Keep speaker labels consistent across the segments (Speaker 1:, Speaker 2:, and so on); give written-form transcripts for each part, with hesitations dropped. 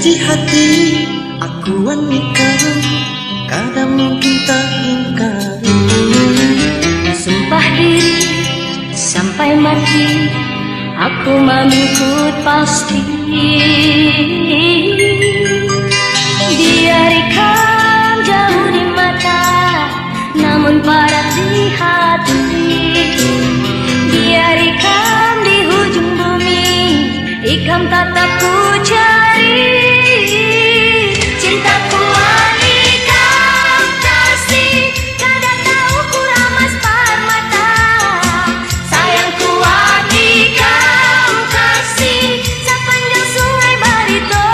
Speaker 1: Janji hati aku nikah, kadang mungkin tak ingkari.
Speaker 2: Sumpah diri sampai mati, aku mengikut pasti. Biarkan jauh di mata, namun padat di hati. Biarkan di ujung bumi, ikam tatap ku cari. Cintaku anikam kasih, kadang tahu ku ramas permata. Sayangku anikam kasih, sepanjang sungai Barito.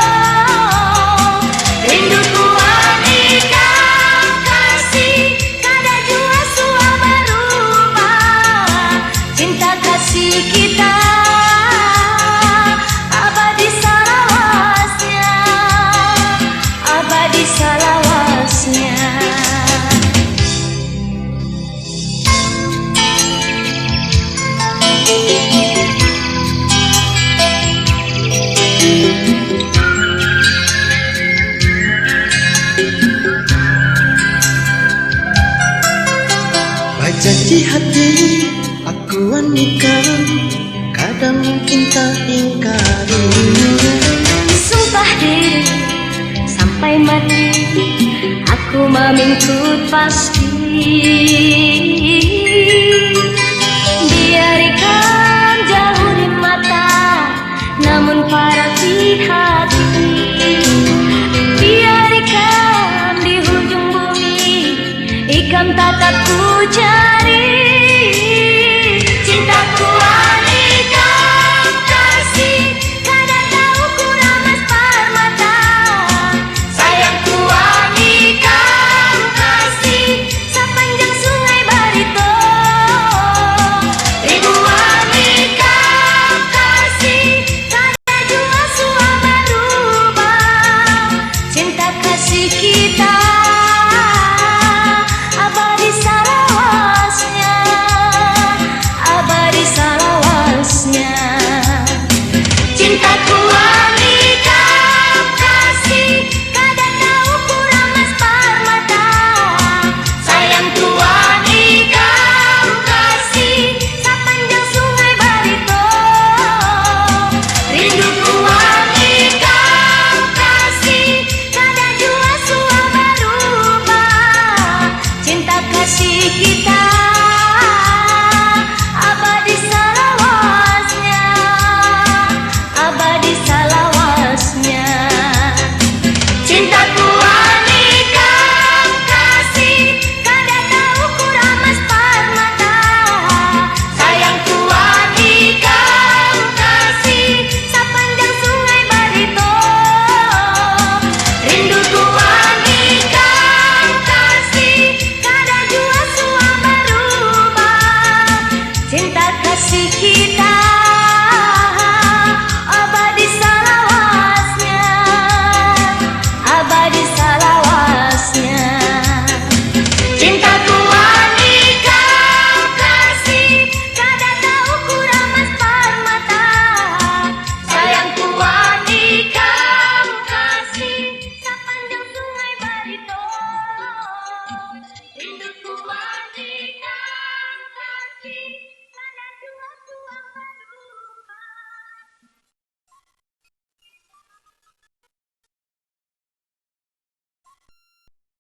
Speaker 2: Rinduku anikam kasih, kadang jua sua berubah. Cinta kasih kita abadi salawasnya, abadi salawasnya.
Speaker 1: Janji hati aku nikah, kadang mungkin tak ingkari.
Speaker 2: Sumpah diri sampai mati, aku mengikut pasti. Biarkan jauh di mata, namun padat di hati. Biarkan di ujung bumi, ikam tatap ku cari. Cintaku anikam kasih, kadang tahu ku ramas permata. Sayangku anikam kasih, sepanjang sungai Barito. Rindu anikam kasih, kadang jua sua berubah. Cinta kasih kita abadi salawasnya, abadi salawasnya. Cintaku anikam kasih, kadang tahu ku ramas permata. Sayangku anikam kasih, sepanjang sungai Barito. Rinduku anikam kasih, kadang jua sua berubah. Cinta kasih kita abadi salawasnya, abadi salawasnya. Cintaku anikam kasih, kadang tahu ku ramas permata. Sayangku anikam kasih, sepanjang sungai Barito. Rinduku anikam kasih, kadang jua sua berubah. Cinta kasih kita